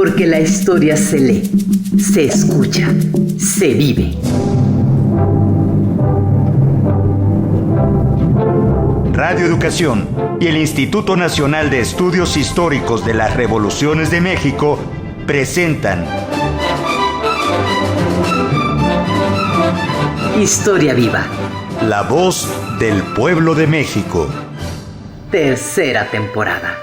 Porque la historia se lee, se escucha, se vive. Radio Educación y el Instituto Nacional de Estudios Históricos de las Revoluciones de México presentan Historia Viva. La voz del pueblo de México. Tercera temporada.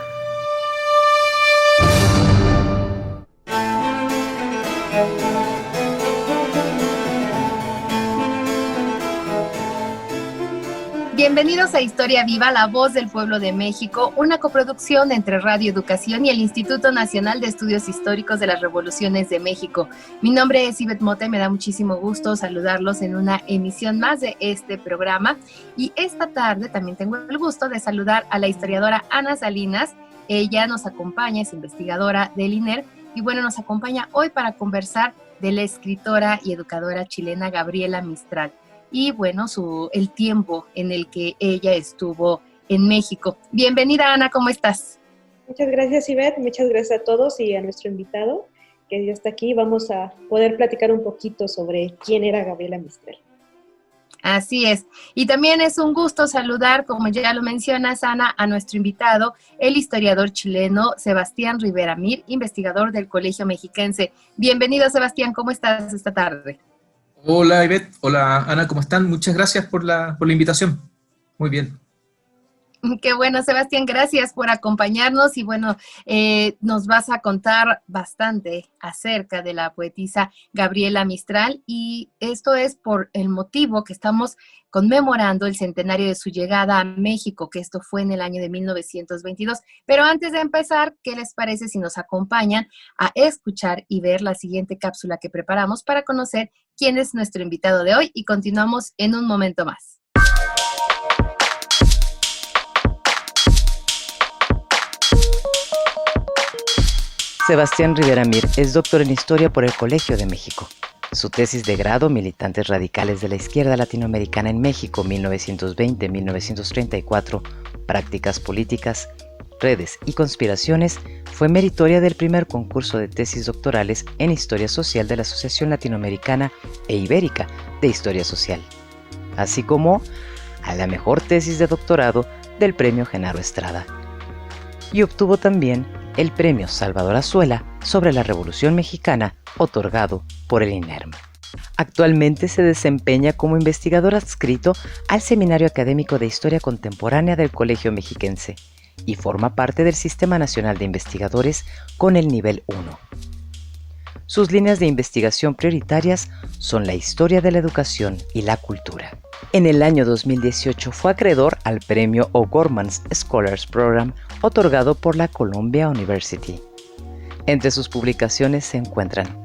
Bienvenidos a Historia Viva, la voz del pueblo de México, una coproducción entre Radio Educación y el Instituto Nacional de Estudios Históricos de las Revoluciones de México. Mi nombre es Ivette Mota y me da muchísimo gusto saludarlos en una emisión más de este programa. Y esta tarde también tengo el gusto de saludar a la historiadora Ana Salinas. Ella nos acompaña, es investigadora del INER y bueno, nos acompaña hoy para conversar de la escritora y educadora chilena Gabriela Mistral. Y bueno, el tiempo en el que ella estuvo en México. Bienvenida, Ana, ¿cómo estás? Muchas gracias, Ivette, muchas gracias a todos y a nuestro invitado que ya está aquí. Vamos a poder platicar un poquito sobre quién era Gabriela Mistral. Así es. Y también es un gusto saludar, como ya lo mencionas, Ana, a nuestro invitado, el historiador chileno Sebastián Rivera Mir, investigador del Colegio Mexiquense. Bienvenido, Sebastián, ¿cómo estás esta tarde? Hola Ivette, hola Ana, ¿cómo están? Muchas gracias por la invitación. Muy bien. Qué bueno, Sebastián, gracias por acompañarnos y bueno, nos vas a contar bastante acerca de la poetisa Gabriela Mistral y esto es por el motivo que estamos conmemorando el centenario de su llegada a México, que esto fue en el año de 1922. Pero antes de empezar, ¿qué les parece si nos acompañan a escuchar y ver la siguiente cápsula que preparamos para conocer quién es nuestro invitado de hoy? Y continuamos en un momento más. Sebastián Rivera Mir es doctor en Historia por el Colegio de México. Su tesis de grado, Militantes radicales de la izquierda latinoamericana en México, 1920-1934, Prácticas políticas, redes y conspiraciones, fue meritoria del primer concurso de tesis doctorales en Historia Social de la Asociación Latinoamericana e Ibérica de Historia Social, así como a la mejor tesis de doctorado del Premio Genaro Estrada. Y obtuvo también el Premio Salvador Azuela sobre la Revolución Mexicana, otorgado por el INERM. Actualmente se desempeña como investigador adscrito al Seminario Académico de Historia Contemporánea del Colegio Mexiquense y forma parte del Sistema Nacional de Investigadores con el nivel 1. Sus líneas de investigación prioritarias son la historia de la educación y la cultura. En el año 2018 fue acreedor al Premio O'Gorman's Scholars Program otorgado por la Columbia University. Entre sus publicaciones se encuentran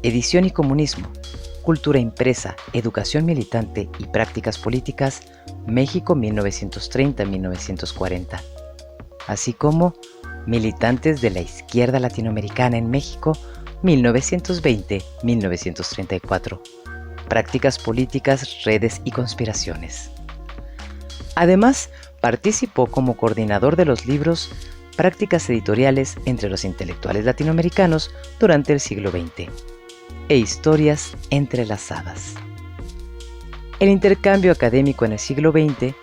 Edición y Comunismo, Cultura Impresa, Educación Militante y Prácticas Políticas, México 1930-1940, así como Militantes de la Izquierda Latinoamericana en México 1920-1934, Prácticas políticas, redes y conspiraciones. Además, participó como coordinador de los libros Prácticas editoriales entre los intelectuales latinoamericanos durante el siglo XX e Historias entrelazadas. El intercambio académico en el siglo XX,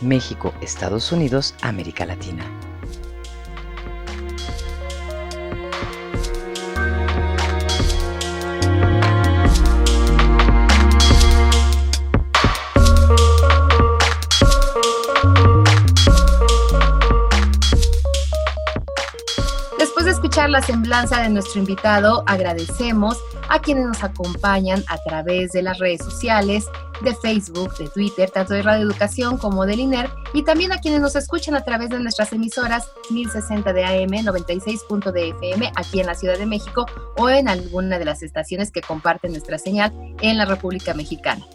México, Estados Unidos, América Latina. La semblanza de nuestro invitado, agradecemos a quienes nos acompañan a través de las redes sociales, de Facebook, de Twitter, tanto de Radio Educación como del INER, y también a quienes nos escuchan a través de nuestras emisoras 1060 de AM, 96. de FM aquí en la Ciudad de México o en alguna de las estaciones que comparten nuestra señal en la República Mexicana.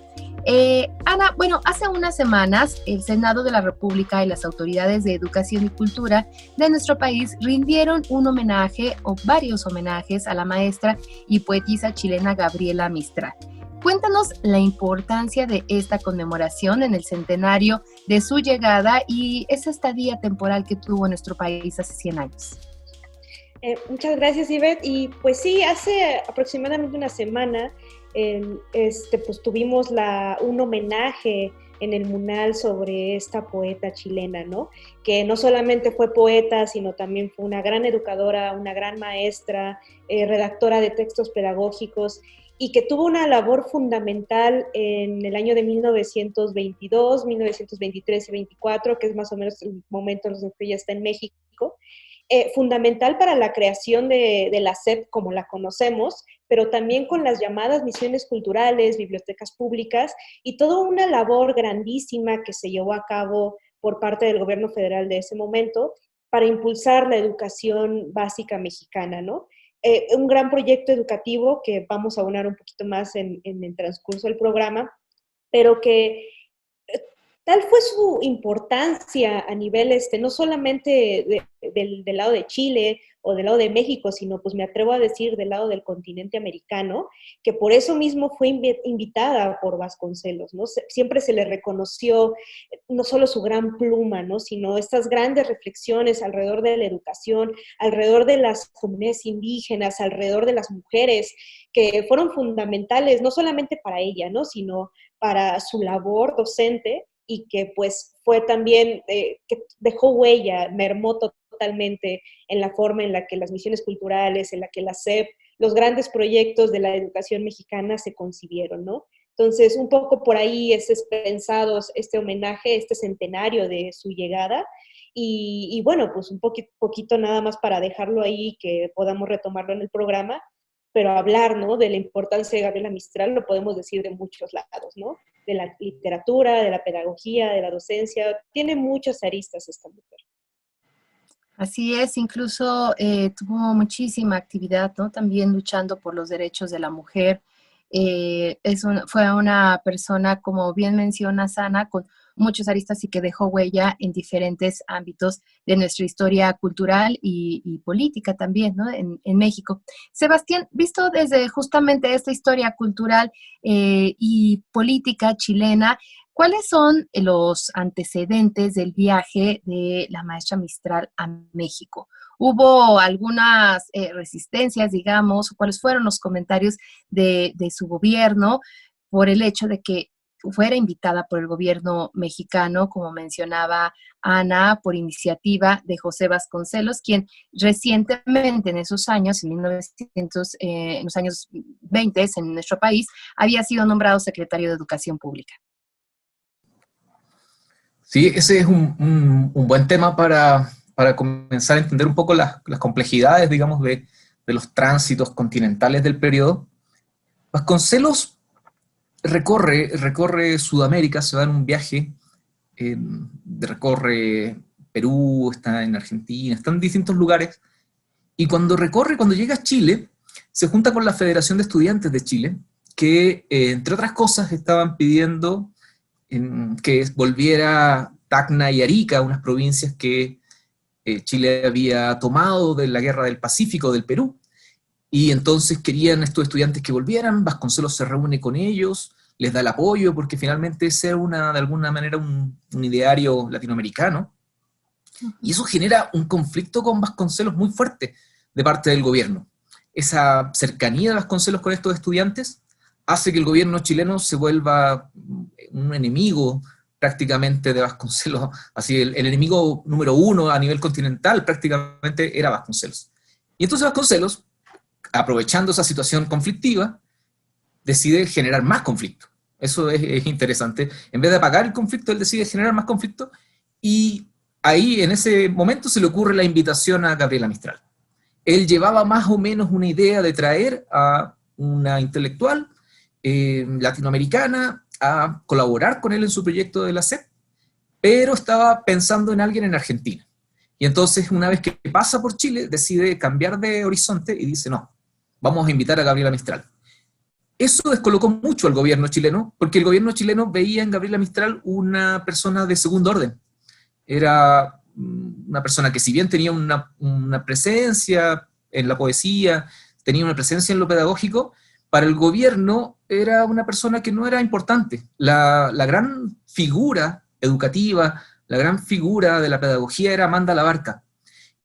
Ana, bueno, hace unas semanas el Senado de la República y las autoridades de educación y cultura de nuestro país rindieron un homenaje o varios homenajes a la maestra y poetisa chilena Gabriela Mistral. Cuéntanos la importancia de esta conmemoración en el centenario de su llegada y esa estadía temporal que tuvo en nuestro país hace 100 años. Muchas gracias, Ivette. Y pues sí, hace aproximadamente una semana pues tuvimos un homenaje en el MUNAL sobre esta poeta chilena, ¿no? Que no solamente fue poeta, sino también fue una gran educadora, una gran maestra, redactora de textos pedagógicos, y que tuvo una labor fundamental en el año de 1922, 1923 y 24, que es más o menos el momento en el que ella está en México, fundamental para la creación de la SEP como la conocemos, pero también con las llamadas misiones culturales, bibliotecas públicas, y toda una labor grandísima que se llevó a cabo por parte del gobierno federal de ese momento para impulsar la educación básica mexicana, ¿no? Un gran proyecto educativo que vamos a abonar un poquito más en el transcurso del programa, pero que tal fue su importancia a nivel, no solamente del lado de Chile o del lado de México, sino pues me atrevo a decir del lado del continente americano, que por eso mismo fue invitada por Vasconcelos, ¿no? Siempre se le reconoció no solo su gran pluma, ¿no? Sino estas grandes reflexiones alrededor de la educación, alrededor de las comunidades indígenas, alrededor de las mujeres, que fueron fundamentales no solamente para ella, ¿no? Sino para su labor docente, y que pues fue también, que dejó huella, mermó totalmente en la forma en la que las misiones culturales, en la que la SEP, los grandes proyectos de la educación mexicana se concibieron, ¿no? Entonces, un poco por ahí es pensado este homenaje, este centenario de su llegada, y bueno, pues un poquito nada más para dejarlo ahí, que podamos retomarlo en el programa, pero hablar, ¿no?, de la importancia de Gabriela Mistral lo podemos decir de muchos lados, ¿no? De la literatura, de la pedagogía, de la docencia, tiene muchas aristas esta mujer. Así es, incluso tuvo muchísima actividad, ¿no? También luchando por los derechos de la mujer. Fue una persona, como bien menciona Ana, con muchos aristas y que dejó huella en diferentes ámbitos de nuestra historia cultural y política también, ¿no? En México. Sebastián, visto desde justamente esta historia cultural y política chilena, ¿cuáles son los antecedentes del viaje de la maestra Mistral a México? ¿Hubo algunas resistencias, digamos? ¿Cuáles fueron los comentarios de su gobierno por el hecho de que fuera invitada por el gobierno mexicano, como mencionaba Ana, por iniciativa de José Vasconcelos, quien recientemente en esos años, en los años 20 en nuestro país, había sido nombrado secretario de Educación Pública? Sí, ese es un buen tema para comenzar a entender un poco las complejidades, digamos, de los tránsitos continentales del periodo. Vasconcelos recorre Sudamérica, se va en un viaje, recorre Perú, está en Argentina, está en distintos lugares, y cuando llega a Chile, se junta con la Federación de Estudiantes de Chile, que entre otras cosas estaban pidiendo que volviera Tacna y Arica, unas provincias que Chile había tomado de la Guerra del Pacífico del Perú, y entonces querían estos estudiantes que volvieran. Vasconcelos se reúne con ellos, les da el apoyo, porque finalmente ese era de alguna manera un ideario latinoamericano, y eso genera un conflicto con Vasconcelos muy fuerte de parte del gobierno. Esa cercanía de Vasconcelos con estos estudiantes hace que el gobierno chileno se vuelva un enemigo prácticamente de Vasconcelos. Así, el enemigo número uno a nivel continental prácticamente era Vasconcelos. Y entonces Vasconcelos, aprovechando esa situación conflictiva, decide generar más conflicto. Eso es interesante. En vez de apagar el conflicto, él decide generar más conflicto, y ahí, en ese momento, se le ocurre la invitación a Gabriela Mistral. Él llevaba más o menos una idea de traer a una intelectual latinoamericana a colaborar con él en su proyecto de la SEP, pero estaba pensando en alguien en Argentina. Y entonces, una vez que pasa por Chile, decide cambiar de horizonte y dice, no, vamos a invitar a Gabriela Mistral. Eso descolocó mucho al gobierno chileno, porque el gobierno chileno veía en Gabriela Mistral una persona de segundo orden. Era una persona que, si bien tenía una presencia en la poesía, tenía una presencia en lo pedagógico, para el gobierno era una persona que no era importante. La gran figura educativa, la gran figura de la pedagogía era Amanda Labarca.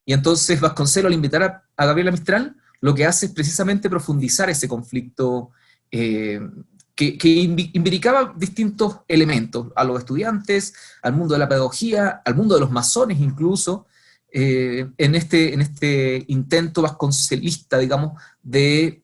Y entonces Vasconcelos, al invitar a Gabriela Mistral, lo que hace es precisamente profundizar ese conflicto que imbricaba distintos elementos, a los estudiantes, al mundo de la pedagogía, al mundo de los masones incluso, en este intento vasconcelista, digamos, de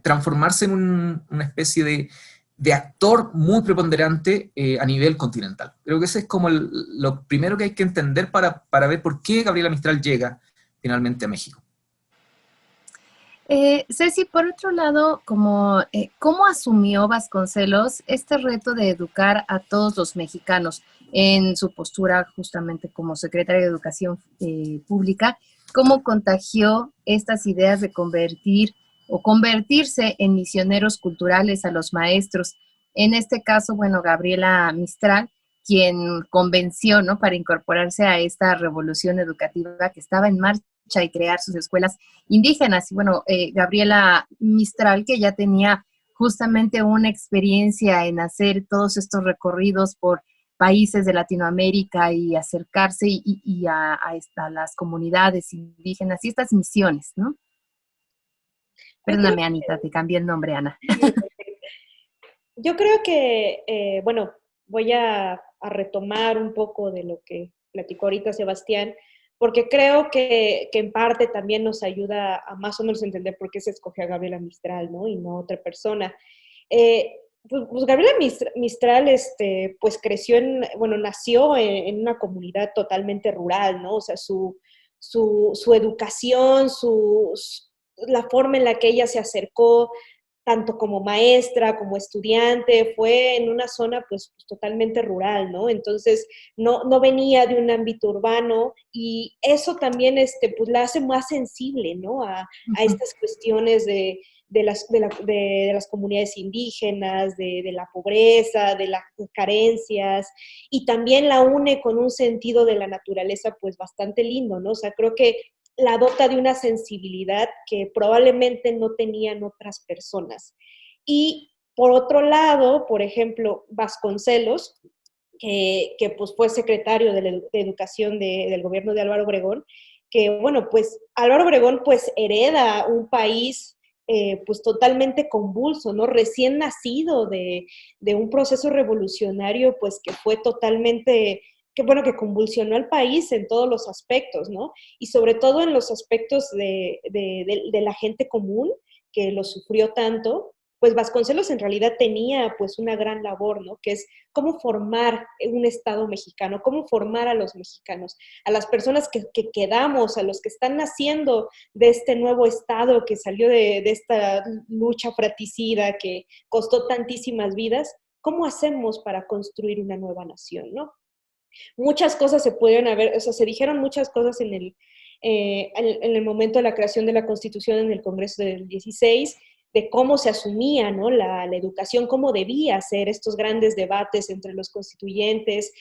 transformarse en una especie de actor muy preponderante a nivel continental. Creo que ese es como lo primero que hay que entender para ver por qué Gabriela Mistral llega finalmente a México. Ceci, por otro lado, ¿cómo asumió Vasconcelos este reto de educar a todos los mexicanos en su postura justamente como secretario de Educación Pública? ¿Cómo contagió estas ideas de convertirse en misioneros culturales a los maestros? En este caso, bueno, Gabriela Mistral, quien convenció, ¿no?, para incorporarse a esta revolución educativa que estaba en marcha y crear sus escuelas indígenas. Y bueno, Gabriela Mistral, que ya tenía justamente una experiencia en hacer todos estos recorridos por países de Latinoamérica y acercarse a las comunidades indígenas y estas misiones, ¿no? Perdóname, Anita, te cambié el nombre, Ana. Yo creo que, bueno, voy a retomar un poco de lo que platicó ahorita Sebastián, porque creo que en parte también nos ayuda a más o menos entender por qué se escogió a Gabriela Mistral, ¿no? Y no a otra persona. Pues Gabriela Mistral, pues creció bueno, nació en una comunidad totalmente rural, ¿no? O sea, su educación, la forma en la que ella se acercó, tanto como maestra, como estudiante, fue en una zona pues totalmente rural, ¿no? Entonces no venía de un ámbito urbano y eso también pues la hace más sensible, ¿no? A estas cuestiones de las comunidades indígenas, de la pobreza, de las carencias, y también la une con un sentido de la naturaleza pues bastante lindo, ¿no? O sea, creo que la dota de una sensibilidad que probablemente no tenían otras personas. Y por otro lado, por ejemplo, Vasconcelos, que pues fue secretario de Educación del gobierno de Álvaro Obregón, que bueno, pues Álvaro Obregón pues hereda un país pues totalmente convulso, ¿no? Recién nacido de un proceso revolucionario pues que fue totalmente que convulsionó al país en todos los aspectos, ¿no? Y sobre todo en los aspectos de la gente común, que lo sufrió tanto, pues Vasconcelos en realidad tenía pues una gran labor, ¿no? Que es cómo formar un Estado mexicano, cómo formar a los mexicanos, a las personas que quedamos, a los que están naciendo de este nuevo Estado que salió de esta lucha fratricida que costó tantísimas vidas. ¿Cómo hacemos para construir una nueva nación, no? Muchas cosas se pudieron haber, o sea, se dijeron muchas cosas en el momento de la creación de la Constitución en el Congreso del 16, de cómo se asumía, ¿no?, la educación, cómo debía ser estos grandes debates entre los constituyentes,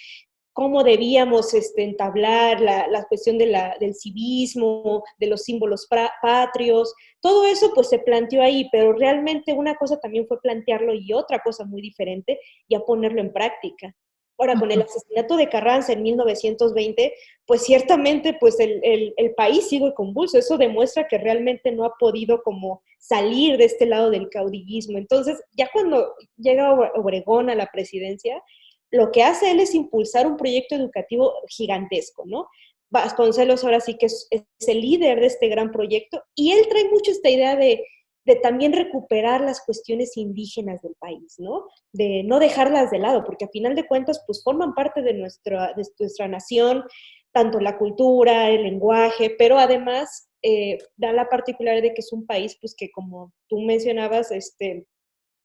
cómo debíamos entablar la cuestión del civismo, de los símbolos patrios. Todo eso pues se planteó ahí, pero realmente una cosa también fue plantearlo y otra cosa muy diferente, ya ponerlo en práctica. Ahora, con el asesinato de Carranza en 1920, pues ciertamente pues el país sigue convulso. Eso demuestra que realmente no ha podido como salir de este lado del caudillismo. Entonces, ya cuando llega Obregón a la presidencia, lo que hace él es impulsar un proyecto educativo gigantesco, ¿no? Vasconcelos ahora sí que es el líder de este gran proyecto, y él trae mucho esta idea de también recuperar las cuestiones indígenas del país, ¿no? De no dejarlas de lado, porque a final de cuentas, pues forman parte de nuestra nación, tanto la cultura, el lenguaje, pero además da la particularidad de que es un país, pues que como tú mencionabas,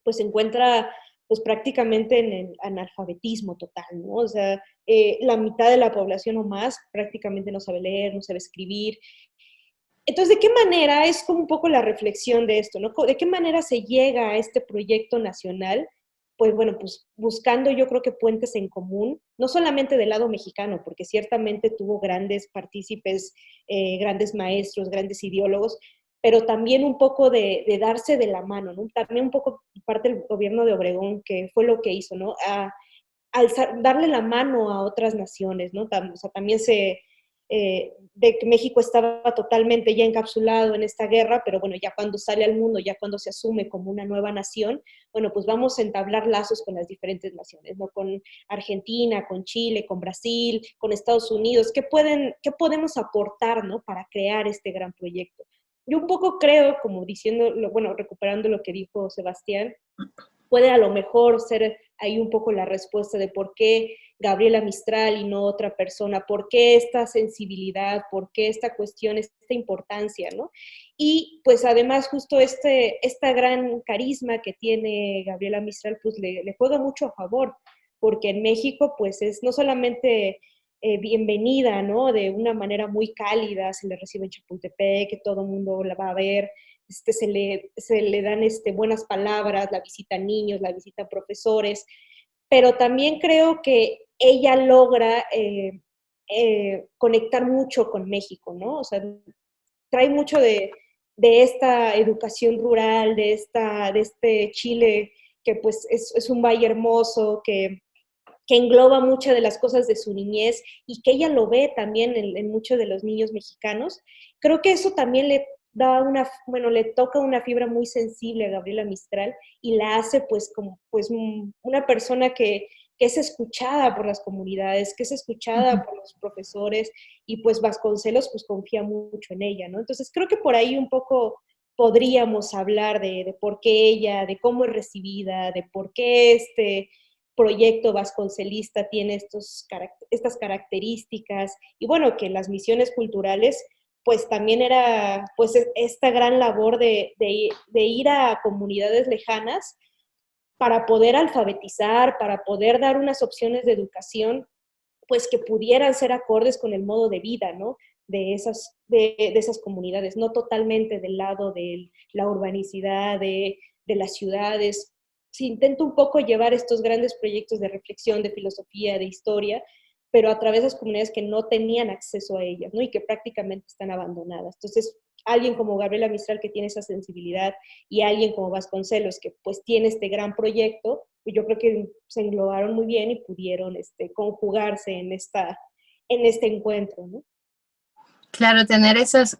pues se encuentra pues prácticamente en el analfabetismo total, ¿no? O sea, la mitad de la población o más prácticamente no sabe leer, no sabe escribir. Entonces, ¿de qué manera es como un poco la reflexión de esto, ¿no? ¿De qué manera se llega a este proyecto nacional? Pues bueno, pues buscando yo creo que puentes en común, no solamente del lado mexicano, porque ciertamente tuvo grandes partícipes, grandes maestros, grandes ideólogos, pero también un poco de darse de la mano, ¿no? También un poco parte del gobierno de Obregón, que fue lo que hizo, ¿no? Darle la mano a otras naciones, ¿no? O sea, también de que México estaba totalmente ya encapsulado en esta guerra, pero bueno, ya cuando sale al mundo, ya cuando se asume como una nueva nación, bueno, pues vamos a entablar lazos con las diferentes naciones, ¿no? Con Argentina, con Chile, con Brasil, con Estados Unidos, ¿qué podemos aportar, ¿no? Para crear este gran proyecto? Yo un poco creo, como diciendo, bueno, recuperando lo que dijo Sebastián, puede a lo mejor ser ahí un poco la respuesta de por qué Gabriela Mistral y no otra persona, por qué esta sensibilidad, por qué esta cuestión, esta importancia, ¿no? Y pues además justo esta gran carisma que tiene Gabriela Mistral, pues le juega mucho a favor, porque en México pues es no solamente bienvenida, ¿no? De una manera muy cálida, se le recibe en Chapultepec, que todo el mundo la va a ver, se le dan buenas palabras, la visitan niños, la visitan profesores, pero también creo que ella logra conectar mucho con México, ¿no? O sea, trae mucho de esta educación rural, de este Chile que pues es un valle hermoso, que engloba muchas de las cosas de su niñez y que ella lo ve también en muchos de los niños mexicanos. Creo que eso también le toca una fibra muy sensible a Gabriela Mistral y la hace pues como pues una persona que es escuchada por las comunidades, que es escuchada por los profesores, y pues Vasconcelos pues confía mucho en ella, ¿no? Entonces creo que por ahí un poco podríamos hablar de por qué ella, de cómo es recibida, de por qué este proyecto vasconcelista tiene estas características, y bueno, que las misiones culturales pues también era pues esta gran labor de ir a comunidades lejanas para poder alfabetizar, para poder dar unas opciones de educación pues que pudieran ser acordes con el modo de vida, ¿no? De esas comunidades, no totalmente del lado de la urbanicidad, de las ciudades. Se intenta un poco llevar estos grandes proyectos de reflexión, de filosofía, de historia, pero a través de las comunidades que no tenían acceso a ellas, ¿no? Y que prácticamente están abandonadas. Entonces, alguien como Gabriela Mistral, que tiene esa sensibilidad, y alguien como Vasconcelos, que pues tiene este gran proyecto, yo creo que se englobaron muy bien y pudieron conjugarse en este encuentro, ¿no? Claro, tener esos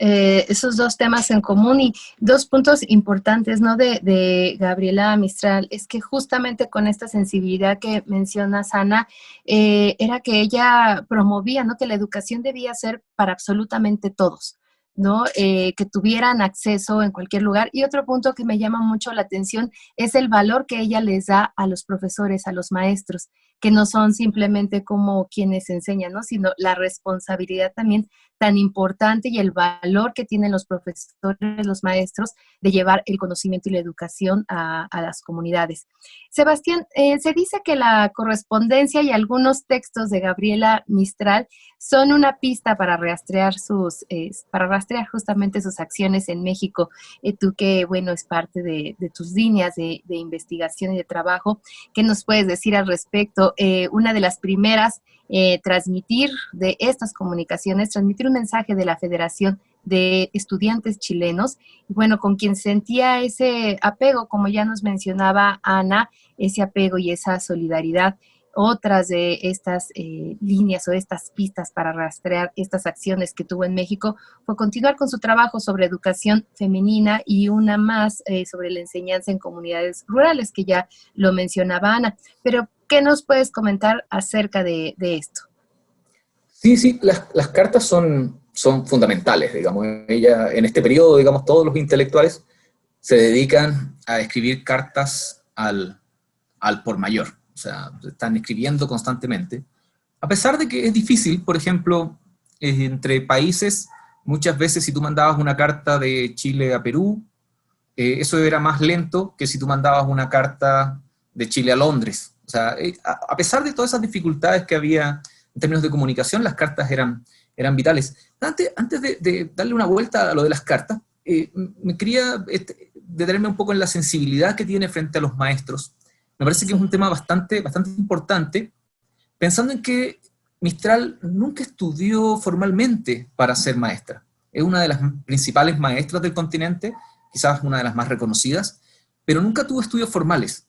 dos temas en común y dos puntos importantes, ¿no? De Gabriela Mistral, es que justamente con esta sensibilidad que mencionas, Ana, era que ella promovía, ¿no? Que la educación debía ser para absolutamente todos, ¿no? Que tuvieran acceso en cualquier lugar. Y otro punto que me llama mucho la atención es el valor que ella les da a los profesores, a los maestros, que no son simplemente como quienes enseñan, ¿no? Sino la responsabilidad también tan importante y el valor que tienen los profesores, los maestros, de llevar el conocimiento y la educación a las comunidades. Sebastián, se dice que la correspondencia y algunos textos de Gabriela Mistral son una pista para rastrear justamente sus acciones en México. Tú que, bueno, es parte de tus líneas de investigación y de trabajo, ¿qué nos puedes decir al respecto? Una de las primeras, transmitir de estas comunicaciones, transmitir un mensaje de la Federación de Estudiantes Chilenos, y bueno, con quien sentía ese apego, como ya nos mencionaba Ana, ese apego y esa solidaridad. Otras de estas líneas o estas pistas para rastrear estas acciones que tuvo en México fue continuar con su trabajo sobre educación femenina y una más sobre la enseñanza en comunidades rurales, que ya lo mencionaba Ana. Pero, ¿qué nos puedes comentar acerca de esto? Sí, las cartas son fundamentales, digamos. Ella, en este periodo, digamos, todos los intelectuales se dedican a escribir cartas al por mayor. O sea, están escribiendo constantemente. A pesar de que es difícil, por ejemplo, entre países, muchas veces si tú mandabas una carta de Chile a Perú, eso era más lento que si tú mandabas una carta de Chile a Londres. O sea, a pesar de todas esas dificultades que había en términos de comunicación, las cartas eran vitales. Antes de darle una vuelta a lo de las cartas, me quería detenerme un poco en la sensibilidad que tiene frente a los maestros. Me parece que es un tema bastante importante, pensando en que Mistral nunca estudió formalmente para ser maestra. Es una de las principales maestras del continente, quizás una de las más reconocidas, pero nunca tuvo estudios formales.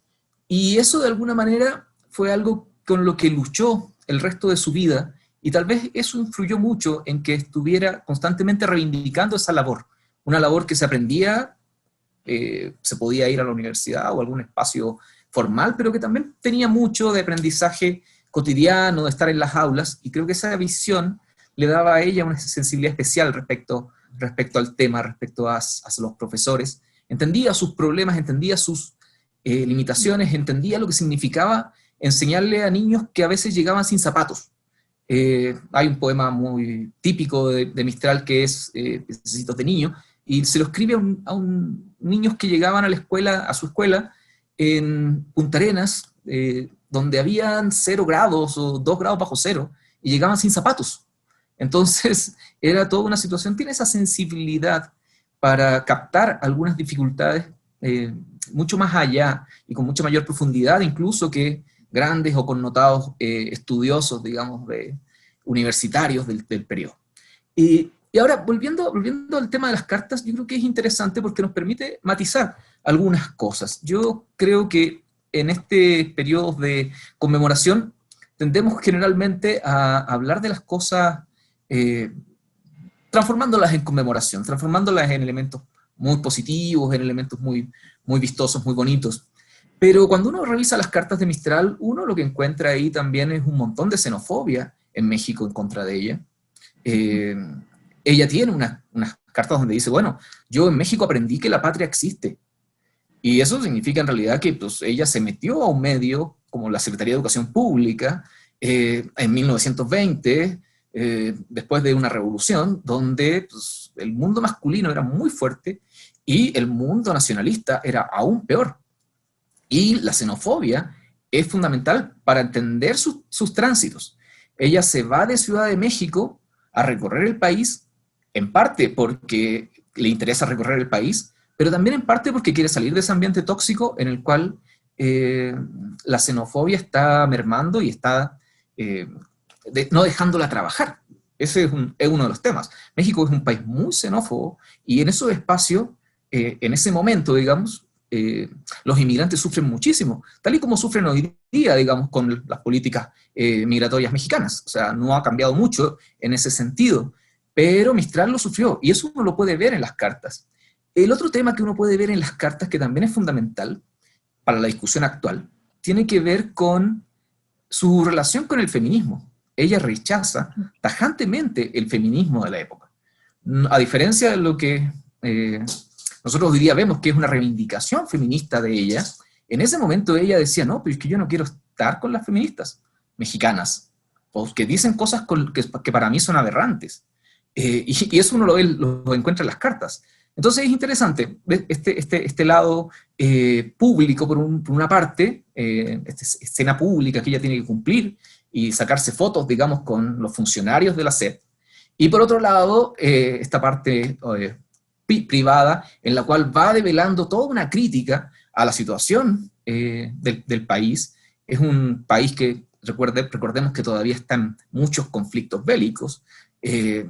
Y eso de alguna manera fue algo con lo que luchó el resto de su vida Y tal vez eso influyó mucho en que estuviera constantemente reivindicando esa labor, una labor que se aprendía, se podía ir a la universidad o a algún espacio formal, pero que también tenía mucho de aprendizaje cotidiano, de estar en las aulas, y creo que esa visión le daba a ella una sensibilidad especial respecto al tema, respecto a los profesores. Entendía sus problemas, entendía sus limitaciones, entendía lo que significaba enseñarle a niños que a veces llegaban sin zapatos. Hay un poema muy típico de Mistral que es Pececitos de niño, y se lo escribe a niños que llegaban a la escuela, a su escuela, en Punta Arenas, donde habían 0 grados o 2 grados bajo cero, y llegaban sin zapatos. Entonces, era toda una situación. Tiene esa sensibilidad para captar algunas dificultades mucho más allá y con mucha mayor profundidad, incluso que grandes o connotados estudiosos, digamos, universitarios del periodo. Y ahora, volviendo al tema de las cartas, yo creo que es interesante porque nos permite matizar algunas cosas. Yo creo que en este periodo de conmemoración tendemos generalmente a hablar de las cosas transformándolas en conmemoración, transformándolas en elementos muy positivos, en elementos muy, muy vistosos, muy bonitos. Pero cuando uno revisa las cartas de Mistral, uno lo que encuentra ahí también es un montón de xenofobia en México en contra de ella. Ella tiene unas cartas donde dice, bueno, yo en México aprendí que la patria existe. Y eso significa en realidad que pues, ella se metió a un medio como la Secretaría de Educación Pública en 1920, después de una revolución donde pues, el mundo masculino era muy fuerte y el mundo nacionalista era aún peor. Y la xenofobia es fundamental para entender sus tránsitos. Ella se va de Ciudad de México a recorrer el país, en parte porque le interesa recorrer el país, pero también en parte porque quiere salir de ese ambiente tóxico en el cual la xenofobia está mermando y está no dejándola trabajar. Ese es uno de los temas. México es un país muy xenófobo y en esos espacios, en ese momento, digamos, los inmigrantes sufren muchísimo, tal y como sufren hoy día, digamos, con las políticas migratorias mexicanas. O sea, no ha cambiado mucho en ese sentido, pero Mistral lo sufrió, y eso uno lo puede ver en las cartas. El otro tema que uno puede ver en las cartas, que también es fundamental para la discusión actual, tiene que ver con su relación con el feminismo. Ella rechaza tajantemente el feminismo de la época. A diferencia de lo que nosotros hoy día vemos que es una reivindicación feminista de ella, en ese momento ella decía, no, pero es que yo no quiero estar con las feministas mexicanas, porque dicen cosas que para mí son aberrantes. Y eso uno lo encuentra en las cartas. Entonces es interesante este lado público, por una parte, esta escena pública que ella tiene que cumplir y sacarse fotos, digamos, con los funcionarios de la SEP. Y por otro lado, esta parte privada, en la cual va develando toda una crítica a la situación del país. Es un país que, recordemos que todavía están muchos conflictos bélicos,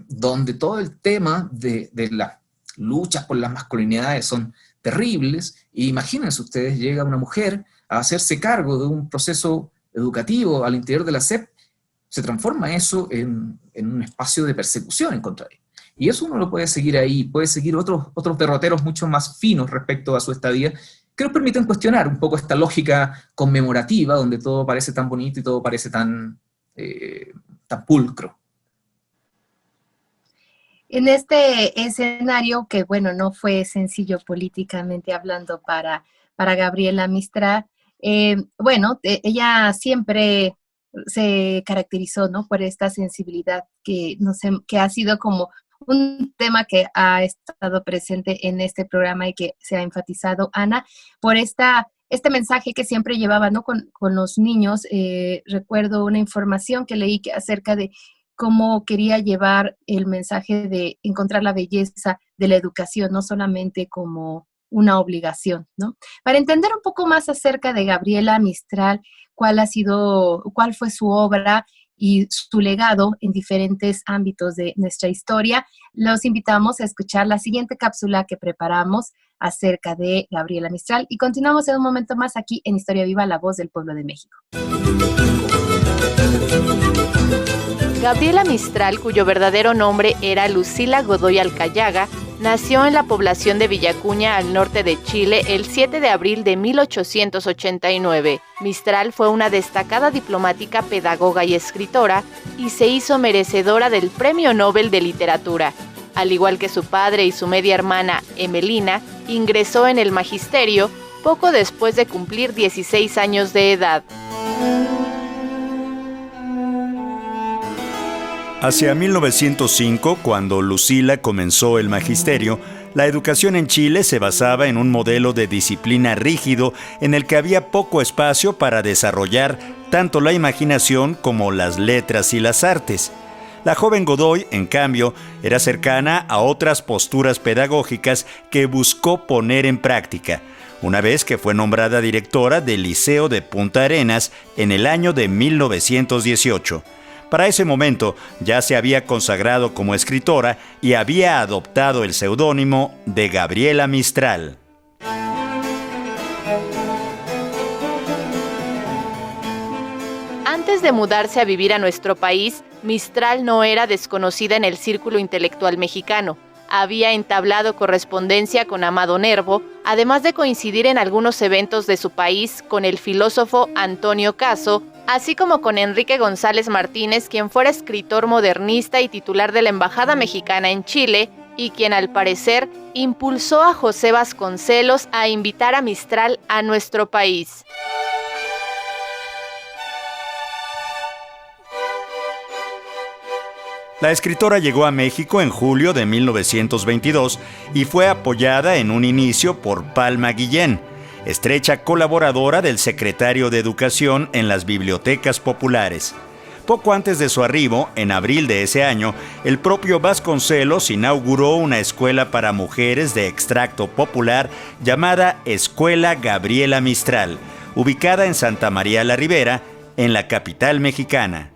donde todo el tema de las luchas por las masculinidades son terribles, y imagínense ustedes, llega una mujer a hacerse cargo de un proceso educativo al interior de la SEP, se transforma eso en un espacio de persecución en contra de ella. Y eso uno lo puede seguir ahí, puede seguir otros derroteros mucho más finos respecto a su estadía, que nos permiten cuestionar un poco esta lógica conmemorativa, donde todo parece tan bonito y todo parece tan pulcro. En este escenario, que bueno, no fue sencillo políticamente hablando para Gabriela Mistral, bueno, ella siempre se caracterizó, ¿no?, por esta sensibilidad que, no sé, que ha sido como un tema que ha estado presente en este programa y que se ha enfatizado, Ana, por este mensaje que siempre llevaba, ¿no?, con los niños. Recuerdo una información que leí acerca de cómo quería llevar el mensaje de encontrar la belleza de la educación, no solamente como una obligación, ¿no? Para entender un poco más acerca de Gabriela Mistral, cuál fue su obra y su legado en diferentes ámbitos de nuestra historia, los invitamos a escuchar la siguiente cápsula que preparamos acerca de Gabriela Mistral, y continuamos en un momento más aquí en Historia Viva, la voz del pueblo de México. Gabriela Mistral, cuyo verdadero nombre era Lucila Godoy Alcayaga, nació en la población de Villacuña, al norte de Chile, el 7 de abril de 1889. Mistral fue una destacada diplomática, pedagoga y escritora, y se hizo merecedora del Premio Nobel de Literatura. Al igual que su padre y su media hermana, Emelina, ingresó en el magisterio poco después de cumplir 16 años de edad. Hacia 1905, cuando Lucila comenzó el magisterio, la educación en Chile se basaba en un modelo de disciplina rígido en el que había poco espacio para desarrollar tanto la imaginación como las letras y las artes. La joven Godoy, en cambio, era cercana a otras posturas pedagógicas que buscó poner en práctica, una vez que fue nombrada directora del Liceo de Punta Arenas en el año de 1918. Para ese momento ya se había consagrado como escritora y había adoptado el seudónimo de Gabriela Mistral. Antes de mudarse a vivir a nuestro país, Mistral no era desconocida en el círculo intelectual mexicano. Había entablado correspondencia con Amado Nervo, además de coincidir en algunos eventos de su país con el filósofo Antonio Caso, así como con Enrique González Martínez, quien fuera escritor modernista y titular de la Embajada Mexicana en Chile, y quien al parecer impulsó a José Vasconcelos a invitar a Mistral a nuestro país. La escritora llegó a México en julio de 1922 y fue apoyada en un inicio por Palma Guillén, estrecha colaboradora del secretario de Educación en las bibliotecas populares. Poco antes de su arribo, en abril de ese año, el propio Vasconcelos inauguró una escuela para mujeres de extracto popular llamada Escuela Gabriela Mistral, ubicada en Santa María la Ribera, en la capital mexicana.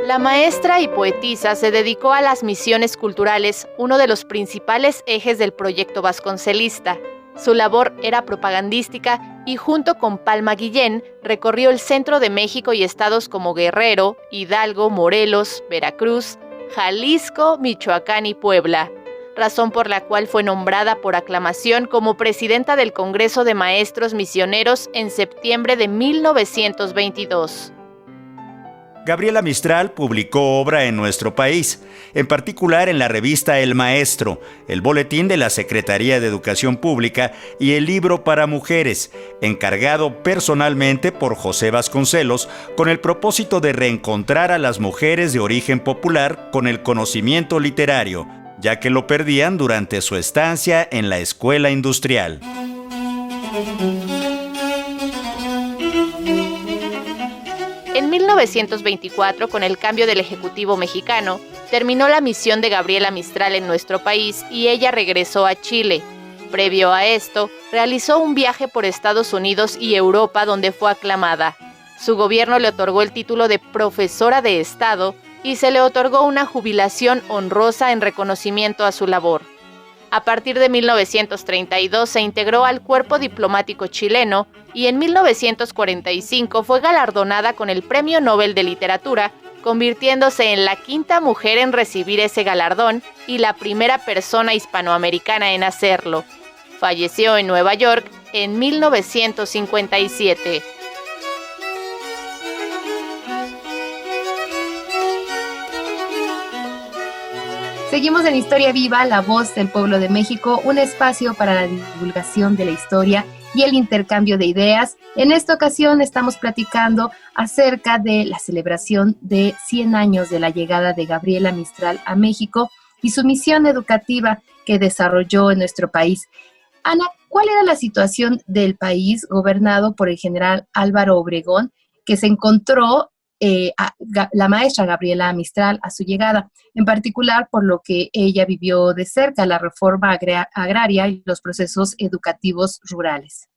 La maestra y poetisa se dedicó a las misiones culturales, uno de los principales ejes del proyecto vasconcelista. Su labor era propagandística y junto con Palma Guillén recorrió el centro de México y estados como Guerrero, Hidalgo, Morelos, Veracruz, Jalisco, Michoacán y Puebla, razón por la cual fue nombrada por aclamación como presidenta del Congreso de Maestros Misioneros en septiembre de 1922. Gabriela Mistral publicó obra en nuestro país, en particular en la revista El Maestro, el boletín de la Secretaría de Educación Pública y el libro para mujeres, encargado personalmente por José Vasconcelos, con el propósito de reencontrar a las mujeres de origen popular con el conocimiento literario, ya que lo perdían durante su estancia en la escuela industrial. En 1924, con el cambio del Ejecutivo mexicano, terminó la misión de Gabriela Mistral en nuestro país y ella regresó a Chile. Previo a esto, realizó un viaje por Estados Unidos y Europa donde fue aclamada. Su gobierno le otorgó el título de profesora de Estado y se le otorgó una jubilación honrosa en reconocimiento a su labor. A partir de 1932 se integró al cuerpo diplomático chileno y en 1945 fue galardonada con el Premio Nobel de Literatura, convirtiéndose en la quinta mujer en recibir ese galardón y la primera persona hispanoamericana en hacerlo. Falleció en Nueva York en 1957. Seguimos en Historia Viva, la voz del pueblo de México, un espacio para la divulgación de la historia y el intercambio de ideas. En esta ocasión estamos platicando acerca de la celebración de 100 años de la llegada de Gabriela Mistral a México y su misión educativa que desarrolló en nuestro país. Ana, ¿cuál era la situación del país gobernado por el general Álvaro Obregón, que se encontró la maestra Gabriela Mistral a su llegada, en particular por lo que ella vivió de cerca, la reforma agraria y los procesos educativos rurales?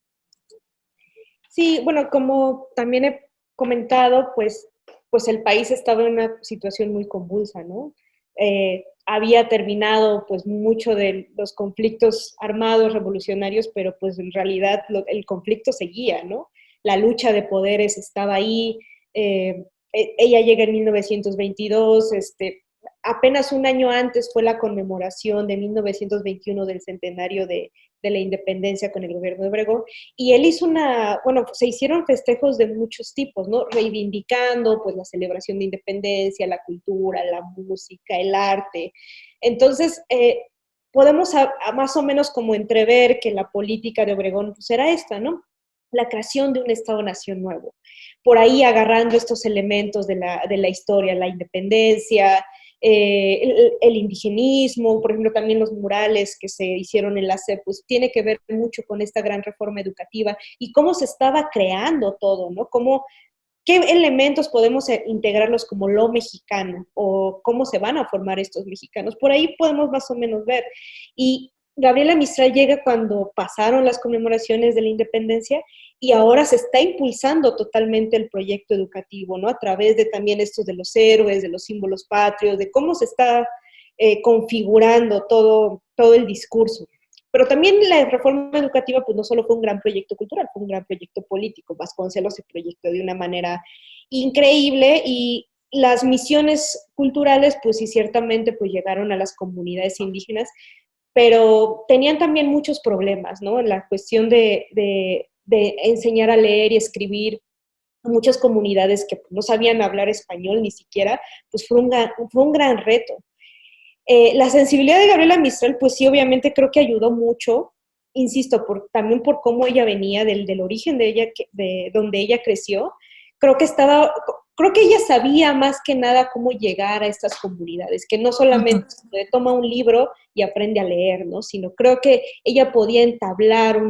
Sí, bueno, como también he comentado, pues el país estaba en una situación muy convulsa, ¿no? Había terminado pues mucho de los conflictos armados revolucionarios, pero pues en realidad el conflicto seguía, ¿no? la lucha de poderes estaba ahí. Ella llega en 1922, apenas un año antes fue la conmemoración de 1921 del centenario de la independencia con el gobierno de Obregón, y él hizo pues se hicieron festejos de muchos tipos, ¿no? Reivindicando pues la celebración de independencia, la cultura, la música, el arte. Entonces, podemos más o menos como entrever que la política de Obregón pues era esta, ¿no? La creación de un Estado-nación nuevo. Por ahí agarrando estos elementos de la historia, la independencia, el indigenismo, por ejemplo, también los murales que se hicieron en la SEP, pues tiene que ver mucho con esta gran reforma educativa y cómo se estaba creando todo, ¿no? ¿Qué elementos podemos integrarlos como lo mexicano o cómo se van a formar estos mexicanos? Por ahí podemos más o menos ver. Y Gabriela Mistral llega cuando pasaron las conmemoraciones de la independencia y ahora se está impulsando totalmente el proyecto educativo, ¿no? A través de también estos de los héroes, de los símbolos patrios, de cómo se está configurando todo el discurso. Pero también la reforma educativa, pues no solo fue un gran proyecto cultural, fue un gran proyecto político. Vasconcelos se proyectó de una manera increíble y las misiones culturales, pues sí, ciertamente, pues llegaron a las comunidades indígenas, pero tenían también muchos problemas, ¿no? La cuestión de enseñar a leer y escribir a muchas comunidades que no sabían hablar español ni siquiera, pues fue un gran reto. La sensibilidad de Gabriela Mistral, pues sí, obviamente creo que ayudó mucho, insisto, también por cómo ella venía, del origen de ella, de donde ella creció. Creo que ella sabía más que nada cómo llegar a estas comunidades, que no solamente toma un libro y aprende a leer, ¿no? Sino creo que ella podía entablar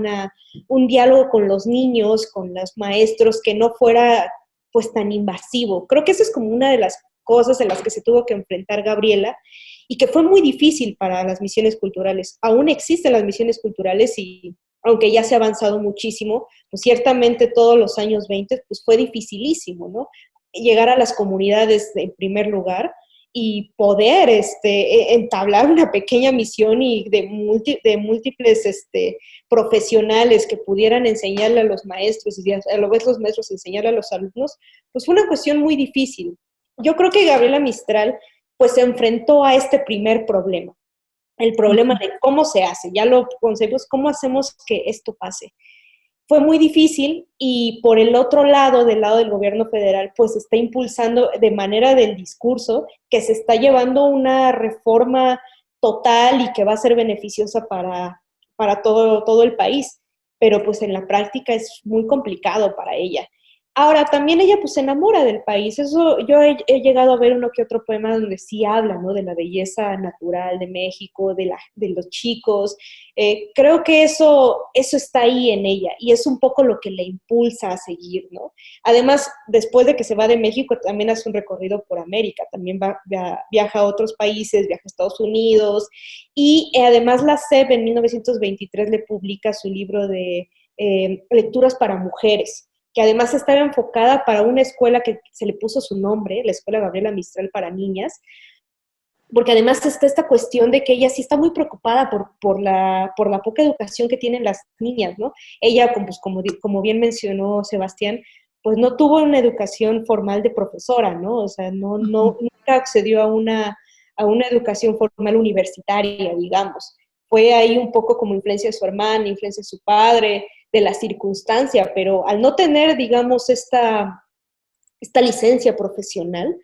un diálogo con los niños, con los maestros, que no fuera pues tan invasivo. Creo que esa es como una de las cosas en las que se tuvo que enfrentar Gabriela y que fue muy difícil para las misiones culturales. Aún existen las misiones culturales y aunque ya se ha avanzado muchísimo, pues ciertamente todos los años 20 pues fue dificilísimo, ¿no? Llegar a las comunidades en primer lugar y poder entablar una pequeña misión y de múltiples profesionales que pudieran enseñarle a los maestros y a la vez los maestros enseñarle a los alumnos, pues fue una cuestión muy difícil. Yo creo que Gabriela Mistral pues se enfrentó a este primer problema, el problema de cómo se hace, ya lo concebimos, cómo hacemos que esto pase. Fue muy difícil y por el otro lado, del lado del gobierno federal, pues se está impulsando de manera del discurso que se está llevando una reforma total y que va a ser beneficiosa para todo el país, pero pues en la práctica es muy complicado para ella. Ahora, también ella pues se enamora del país. Eso, yo he llegado a ver uno que otro poema donde sí habla, ¿no? De la belleza natural de México, de los chicos. Creo que eso está ahí en ella y es un poco lo que le impulsa a seguir, ¿no? Además, después de que se va de México, también hace un recorrido por América. También viaja a otros países, viaja a Estados Unidos y además la SEP en 1923 le publica su libro de lecturas para mujeres, que además estaba enfocada para una escuela que se le puso su nombre, la Escuela Gabriela Mistral para niñas, porque además está esta cuestión de que ella sí está muy preocupada por la poca educación que tienen las niñas, ¿no? Ella, pues, como bien mencionó Sebastián, pues no tuvo una educación formal de profesora, ¿no? O sea, nunca accedió a una educación formal universitaria, digamos. Fue ahí un poco como influencia de su hermana, influencia de su padre, de la circunstancia, pero al no tener, digamos, esta licencia profesional,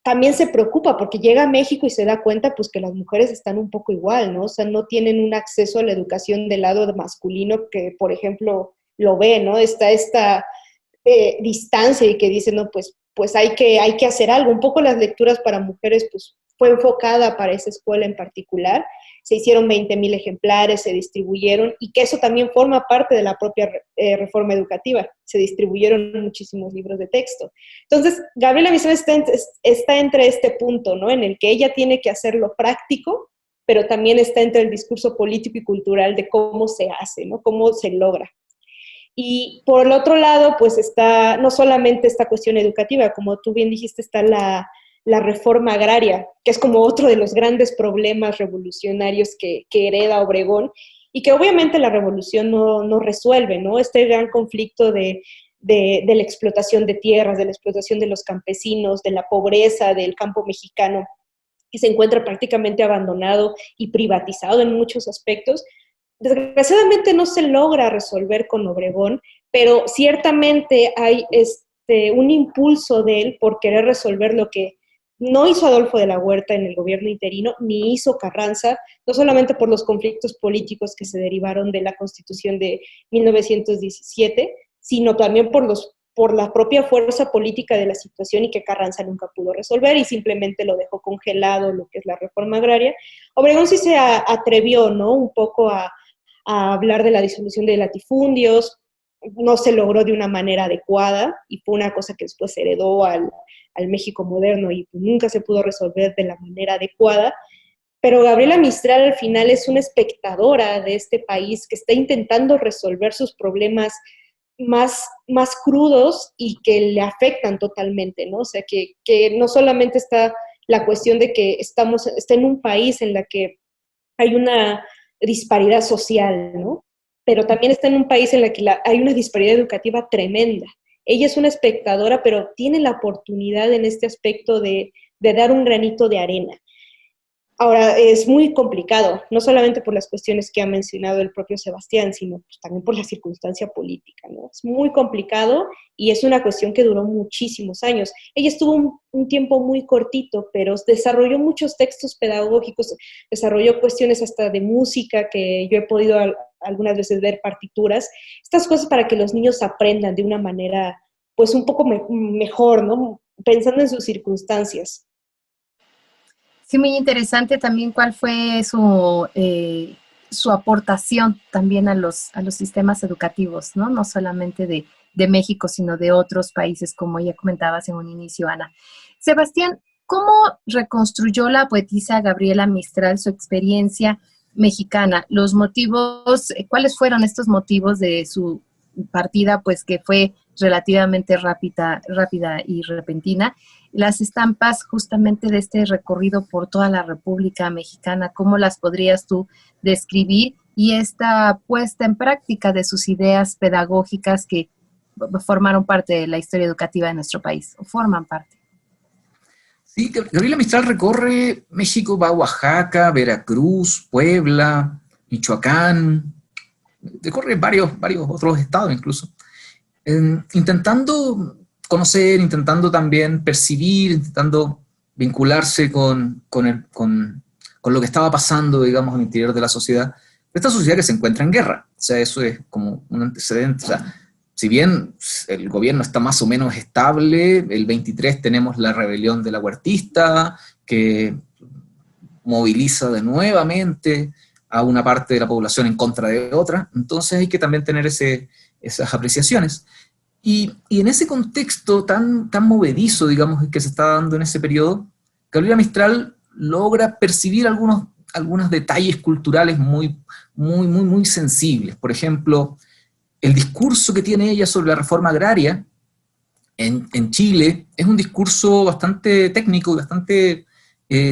también se preocupa porque llega a México y se da cuenta pues que las mujeres están un poco igual, ¿no? O sea, no tienen un acceso a la educación del lado masculino que, por ejemplo, lo ve, ¿no? Está esta distancia y que dice, no, pues hay que hacer algo. Un poco las lecturas para mujeres, pues, fue enfocada para esa escuela en particular. Se hicieron 20,000 ejemplares, se distribuyeron, y que eso también forma parte de la propia reforma educativa. Se distribuyeron muchísimos libros de texto. Entonces, Gabriela Mistral está entre este punto, ¿no? En el que ella tiene que hacer lo práctico, pero también está entre el discurso político y cultural de cómo se hace, ¿no? Cómo se logra. Y por el otro lado, pues está no solamente esta cuestión educativa, como tú bien dijiste, está la reforma agraria, que es como otro de los grandes problemas revolucionarios que hereda Obregón, y que obviamente la revolución no resuelve, ¿no? Este gran conflicto de la explotación de tierras, de la explotación de los campesinos, de la pobreza del campo mexicano, que se encuentra prácticamente abandonado y privatizado en muchos aspectos. Desgraciadamente no se logra resolver con Obregón, pero ciertamente hay un impulso de él por querer resolver lo que no hizo Adolfo de la Huerta en el gobierno interino, ni hizo Carranza, no solamente por los conflictos políticos que se derivaron de la Constitución de 1917, sino también por la propia fuerza política de la situación y que Carranza nunca pudo resolver y simplemente lo dejó congelado, lo que es la reforma agraria. Obregón sí se atrevió, ¿no?, un poco a hablar de la disolución de latifundios, no se logró de una manera adecuada y fue una cosa que después se heredó al México moderno y nunca se pudo resolver de la manera adecuada. Pero Gabriela Mistral al final es una espectadora de este país que está intentando resolver sus problemas más crudos y que le afectan totalmente, ¿no? O sea, que no solamente está la cuestión de que está en un país en la que hay una disparidad social, ¿no? Pero también está en un país en la que hay una disparidad educativa tremenda. Ella es una espectadora, pero tiene la oportunidad en este aspecto de dar un granito de arena. Ahora, es muy complicado, no solamente por las cuestiones que ha mencionado el propio Sebastián, sino pues, también por la circunstancia política, ¿no? Es muy complicado y es una cuestión que duró muchísimos años. Ella estuvo un tiempo muy cortito, pero desarrolló muchos textos pedagógicos, desarrolló cuestiones hasta de música, que yo he podido algunas veces ver partituras, estas cosas para que los niños aprendan de una manera, pues, un poco mejor, ¿no? Pensando en sus circunstancias. Sí, muy interesante también cuál fue su aportación también a los sistemas educativos, ¿no? No solamente de México, sino de otros países, como ya comentabas en un inicio, Ana. Sebastián, ¿cómo reconstruyó la poetisa Gabriela Mistral su experiencia mexicana? Los motivos, ¿cuáles fueron estos motivos de su partida, pues que fue relativamente rápida y repentina? Las estampas justamente de este recorrido por toda la República Mexicana, ¿cómo las podrías tú describir? Y esta puesta en práctica de sus ideas pedagógicas que formaron parte de la historia educativa de nuestro país, o forman parte. Sí, Gabriela Mistral recorre México, va a Oaxaca, Veracruz, Puebla, Michoacán, recorre varios otros estados incluso, intentando conocer, intentando también percibir, intentando vincularse con lo que estaba pasando, digamos, al interior de la sociedad. Esta sociedad que se encuentra en guerra, o sea, eso es como un antecedente. O sea, si bien el gobierno está más o menos estable, el 23 tenemos la rebelión de la Huertista, que moviliza de nuevamente a una parte de la población en contra de otra, entonces hay que también tener esas apreciaciones. Y en ese contexto tan movedizo, digamos, que se está dando en ese periodo, Gabriela Mistral logra percibir algunos detalles culturales muy sensibles. Por ejemplo, el discurso que tiene ella sobre la reforma agraria en Chile es un discurso bastante técnico y bastante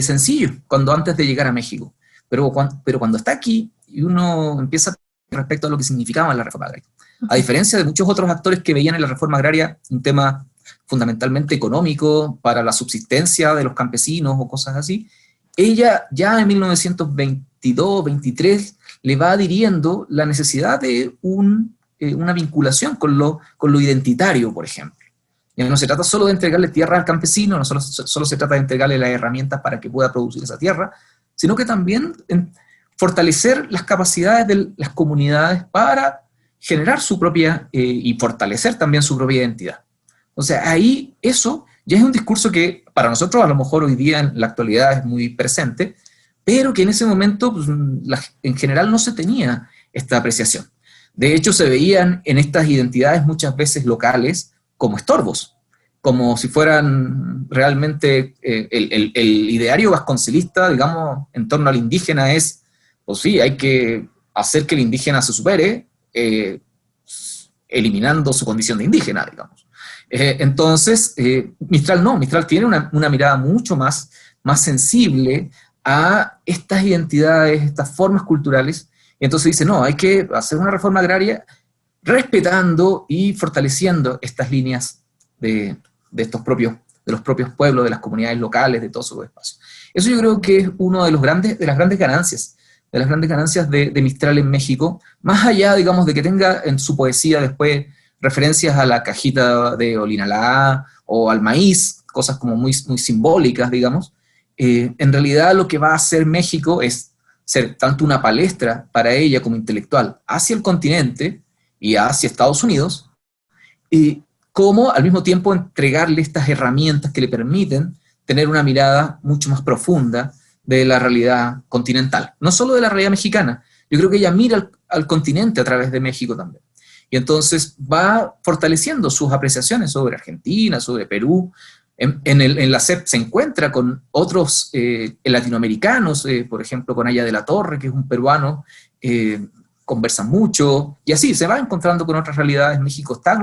sencillo antes de llegar a México. Pero cuando está aquí y uno empieza respecto a lo que significaba la reforma agraria, a diferencia de muchos otros actores que veían en la reforma agraria un tema fundamentalmente económico para la subsistencia de los campesinos o cosas así, ella ya en 1922-23 le va adhiriendo la necesidad de una vinculación con lo identitario, por ejemplo. Ya no se trata solo de entregarle tierra al campesino, no solo se trata de entregarle las herramientas para que pueda producir esa tierra, sino que también fortalecer las capacidades de las comunidades para generar su propia, y fortalecer también su propia identidad. O sea, ahí eso ya es un discurso que para nosotros a lo mejor hoy día en la actualidad es muy presente, pero que en ese momento pues, en general no se tenía esta apreciación. De hecho, se veían en estas identidades muchas veces locales como estorbos, como si fueran realmente el ideario vasconcelista, digamos, en torno al indígena es, pues sí, hay que hacer que el indígena se supere, eliminando su condición de indígena, digamos. Entonces, Mistral tiene una mirada mucho más sensible a estas identidades, estas formas culturales Entonces dice, no, hay que hacer una reforma agraria respetando y fortaleciendo estas líneas de los propios pueblos, de las comunidades locales, de todos sus espacios. Eso yo creo que es uno de las grandes ganancias de Mistral en México, más allá, digamos, de que tenga en su poesía después referencias a la cajita de Olinalá o al maíz, cosas como muy, muy simbólicas, digamos. En realidad lo que va a hacer México es ser tanto una palestra para ella como intelectual hacia el continente y hacia Estados Unidos, como al mismo tiempo entregarle estas herramientas que le permiten tener una mirada mucho más profunda de la realidad continental, no solo de la realidad mexicana. Yo creo que ella mira al continente a través de México también. Y entonces va fortaleciendo sus apreciaciones sobre Argentina, sobre Perú. En la SEP se encuentra con otros latinoamericanos, por ejemplo con Aya de la Torre, que es un peruano, conversan mucho, y así se va encontrando con otras realidades. México está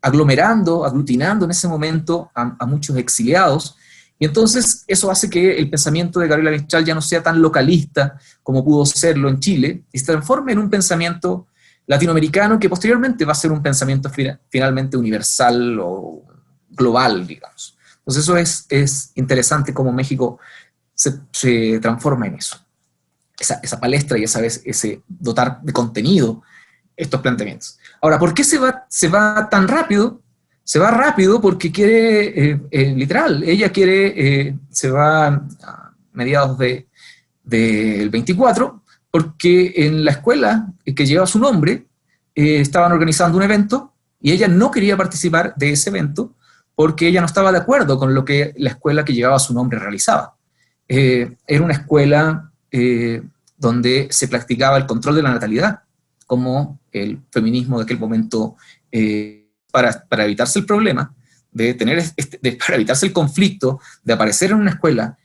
aglutinando en ese momento a muchos exiliados, y entonces eso hace que el pensamiento de Gabriela Mistral ya no sea tan localista como pudo serlo en Chile, y se transforme en un pensamiento latinoamericano que posteriormente va a ser un pensamiento finalmente universal o global, digamos. Entonces eso es interesante cómo México se transforma en eso. Esa palestra y ese dotar de contenido estos planteamientos. Ahora, ¿por qué se va tan rápido? Se va rápido porque quiere, literal, ella quiere, se va a mediados del 24, porque en la escuela que lleva su nombre estaban organizando un evento y ella no quería participar de ese evento porque ella no estaba de acuerdo con lo que la escuela que llevaba su nombre realizaba. Era una escuela donde se practicaba el control de la natalidad, como el feminismo de aquel momento, para evitarse el problema, para evitarse el conflicto de aparecer en una escuela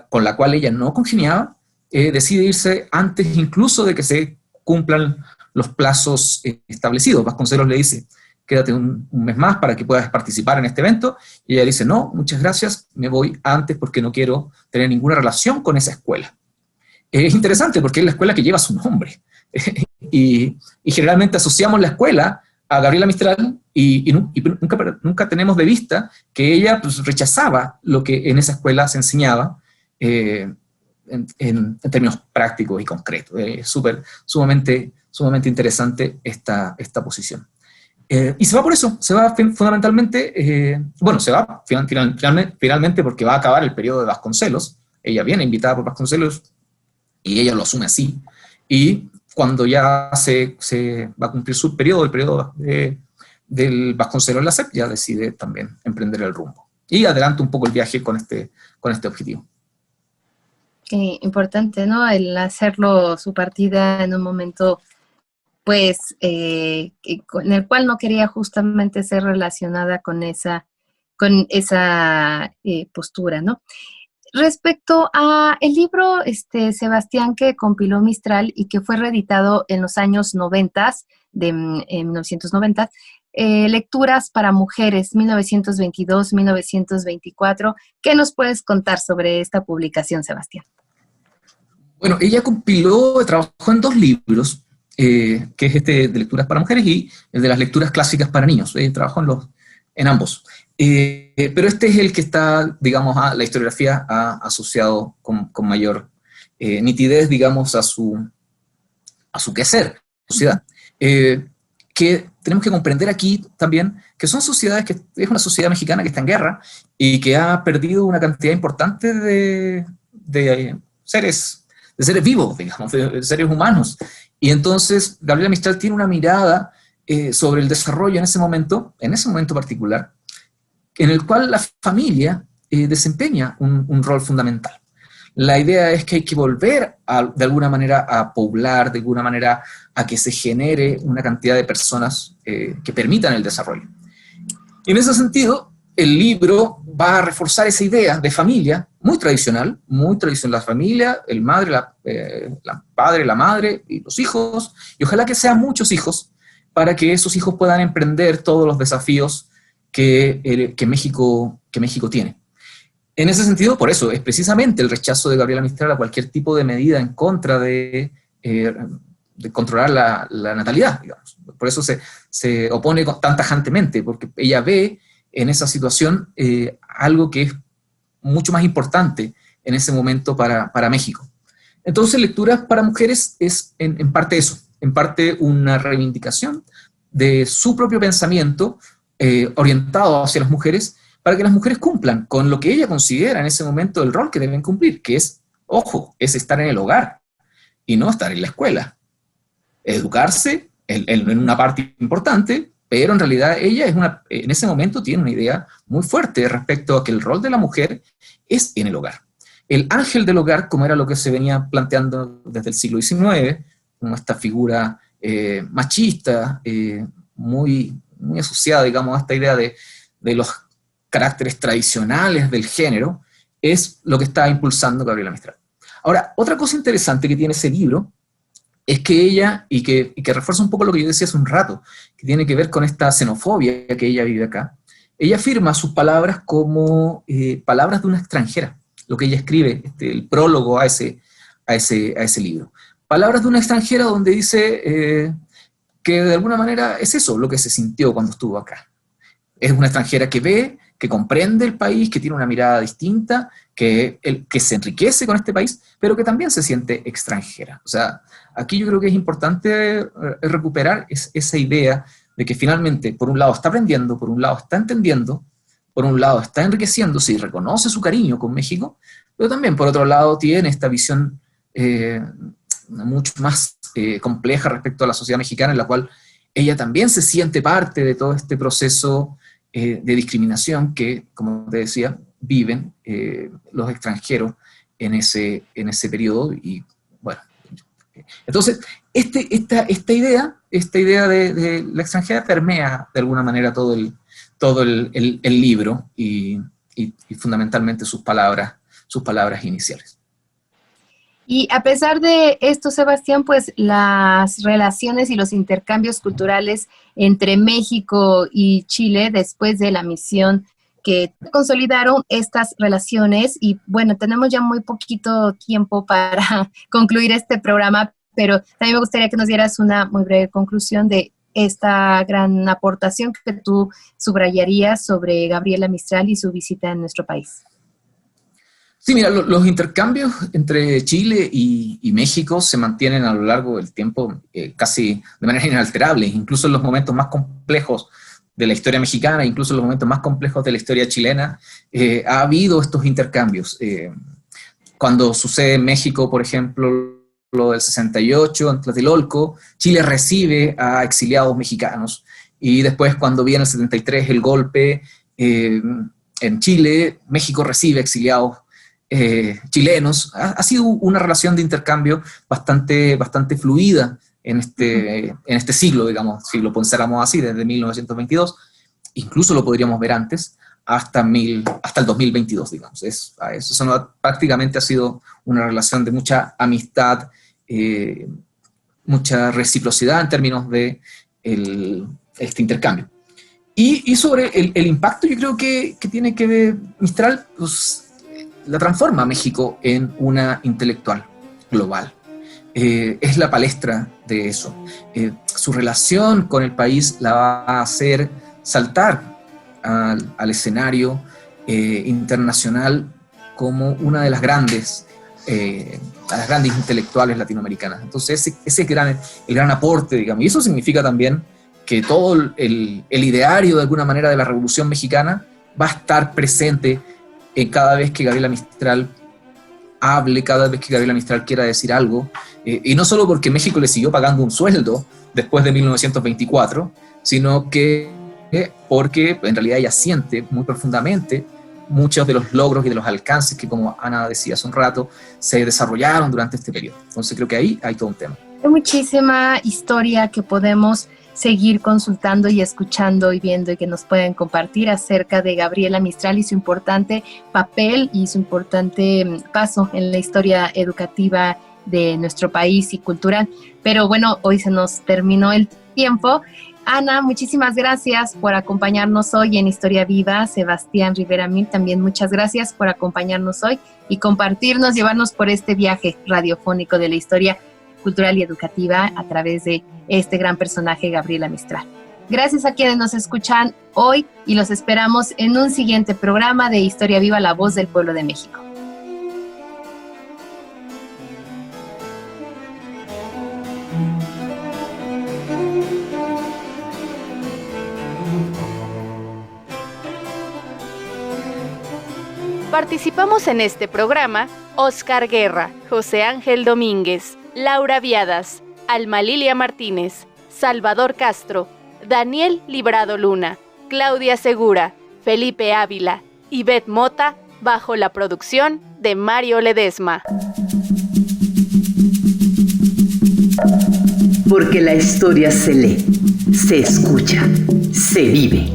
con la cual ella no congeniaba, decide irse antes incluso de que se cumplan los plazos establecidos. Vasconcelos le dice, quédate un mes más para que puedas participar en este evento, y ella dice, no, muchas gracias, me voy antes porque no quiero tener ninguna relación con esa escuela. Es interesante porque es la escuela que lleva su nombre, y generalmente asociamos la escuela a Gabriela Mistral, y nunca tenemos de vista que ella pues, rechazaba lo que en esa escuela se enseñaba, en términos prácticos y concretos. Es sumamente interesante esta posición. Y se va por eso, se va fundamentalmente, se va finalmente porque va a acabar el periodo de Vasconcelos. Ella viene invitada por Vasconcelos y ella lo asume así. Y cuando ya se va a cumplir su periodo, el periodo del Vasconcelos en la SEP, ya decide también emprender el rumbo. Y adelanta un poco el viaje con este objetivo. Importante, ¿no? El hacerlo su partida en un momento, pues, en el cual no quería justamente ser relacionada con esa postura, ¿no? Respecto a el libro, Sebastián, que compiló Mistral y que fue reeditado en los años 90, en 1990, Lecturas para Mujeres, 1922-1924. ¿Qué nos puedes contar sobre esta publicación, Sebastián? Bueno, ella trabajó en dos libros, que es de Lecturas para Mujeres y el de las lecturas clásicas para niños. Trabajó en ambos. Pero este es el que está, digamos, a la historiografía ha asociado con mayor nitidez, digamos, a su quehacer, sociedad. Que tenemos que comprender aquí también que son sociedades, que es una sociedad mexicana que está en guerra y que ha perdido una cantidad importante de seres vivos, digamos, de seres humanos. Y entonces Gabriela Mistral tiene una mirada sobre el desarrollo en ese momento particular, en el cual la familia desempeña un rol fundamental. La idea es que hay que volver de alguna manera a poblar, de alguna manera a que se genere una cantidad de personas que permitan el desarrollo. Y en ese sentido, el libro va a reforzar esa idea de familia muy tradicional, la familia, el padre, la madre y los hijos, y ojalá que sean muchos hijos, para que esos hijos puedan emprender todos los desafíos que México tiene. En ese sentido, por eso, es precisamente el rechazo de Gabriela Mistral a cualquier tipo de medida en contra de de controlar la natalidad, digamos. Por eso se opone tan tajantemente, porque ella ve en esa situación algo que es mucho más importante en ese momento para México. Entonces, Lecturas para Mujeres es en parte eso, en parte una reivindicación de su propio pensamiento orientado hacia las mujeres, para que las mujeres cumplan con lo que ella considera en ese momento el rol que deben cumplir, que es, ojo, es estar en el hogar y no estar en la escuela. Educarse en una parte importante, pero en realidad ella en ese momento tiene una idea muy fuerte respecto a que el rol de la mujer es en el hogar. El ángel del hogar, como era lo que se venía planteando desde el siglo XIX, como esta figura machista, muy asociada, digamos, a esta idea de los caracteres tradicionales del género, es lo que está impulsando Gabriela Mistral. Ahora, otra cosa interesante que tiene ese libro es que ella, y que refuerza un poco lo que yo decía hace un rato, que tiene que ver con esta xenofobia que ella vive acá, ella afirma sus palabras como palabras de una extranjera, lo que ella escribe, el prólogo a ese libro. Palabras de una extranjera donde dice que de alguna manera es eso lo que se sintió cuando estuvo acá. Es una extranjera que ve, que comprende el país, que tiene una mirada distinta, que se enriquece con este país, pero que también se siente extranjera. O sea, aquí yo creo que es importante recuperar esa idea de que finalmente, por un lado está aprendiendo, por un lado está entendiendo, por un lado está enriqueciéndose y reconoce su cariño con México, pero también por otro lado tiene esta visión mucho más compleja respecto a la sociedad mexicana, en la cual ella también se siente parte de todo este proceso de discriminación que, como te decía, viven los extranjeros en ese periodo. Y bueno, entonces esta idea de la extranjera permea de alguna manera todo el libro y fundamentalmente sus palabras iniciales. Y a pesar de esto, Sebastián, pues las relaciones y los intercambios culturales entre México y Chile después de la misión que consolidaron estas relaciones, y bueno, tenemos ya muy poquito tiempo para concluir este programa, pero también me gustaría que nos dieras una muy breve conclusión de esta gran aportación que tú subrayarías sobre Gabriela Mistral y su visita en nuestro país. Sí, mira, los intercambios entre Chile y México se mantienen a lo largo del tiempo casi de manera inalterable, incluso en los momentos más complejos de la historia mexicana, incluso en los momentos más complejos de la historia chilena, ha habido estos intercambios. Cuando sucede en México, por ejemplo, lo del 68, en Tlatelolco, Chile recibe a exiliados mexicanos, y después cuando viene el 73 el golpe en Chile, México recibe exiliados chilenos. Ha sido una relación de intercambio bastante fluida en este siglo, digamos, si lo pensáramos así, desde 1922, incluso lo podríamos ver antes, hasta el 2022, digamos. Eso prácticamente ha sido una relación de mucha amistad, mucha reciprocidad en términos de este intercambio. Y sobre el impacto, yo creo que tiene que ver Mistral, pues, la transforma a México en una intelectual global. Es la palestra de eso. Su relación con el país la va a hacer saltar al escenario internacional como una de las grandes intelectuales latinoamericanas. Entonces ese es el gran aporte, digamos. Y eso significa también que todo el ideario, de alguna manera, de la Revolución Mexicana va a estar presente cada vez que Gabriela Mistral hable, cada vez que Gabriela Mistral quiera decir algo, y no solo porque México le siguió pagando un sueldo después de 1924, sino que porque en realidad ella siente muy profundamente muchos de los logros y de los alcances que, como Ana decía hace un rato, se desarrollaron durante este periodo. Entonces creo que ahí hay todo un tema. Hay muchísima historia que podemos seguir consultando y escuchando y viendo, y que nos pueden compartir acerca de Gabriela Mistral y su importante papel y su importante paso en la historia educativa de nuestro país y cultural. Pero bueno, hoy se nos terminó el tiempo. Ana, muchísimas gracias por acompañarnos hoy en Historia Viva. Sebastián Rivera Mir, también muchas gracias por acompañarnos hoy y compartirnos, llevarnos por este viaje radiofónico de la historia cultural y educativa a través de este gran personaje, Gabriela Mistral. Gracias a quienes nos escuchan hoy y los esperamos en un siguiente programa de Historia Viva, la voz del pueblo de México. Participamos en este programa Oscar Guerra, José Ángel Domínguez, Laura Viadas, Alma Lilia Martínez, Salvador Castro, Daniel Librado Luna, Claudia Segura, Felipe Ávila, Ivette Mota, bajo la producción de Mario Ledesma. Porque la historia se lee, se escucha, se vive.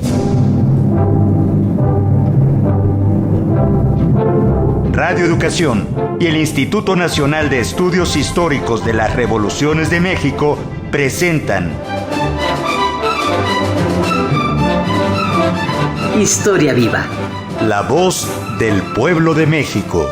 Radio Educación y el Instituto Nacional de Estudios Históricos de las Revoluciones de México presentan Historia Viva. La voz del pueblo de México.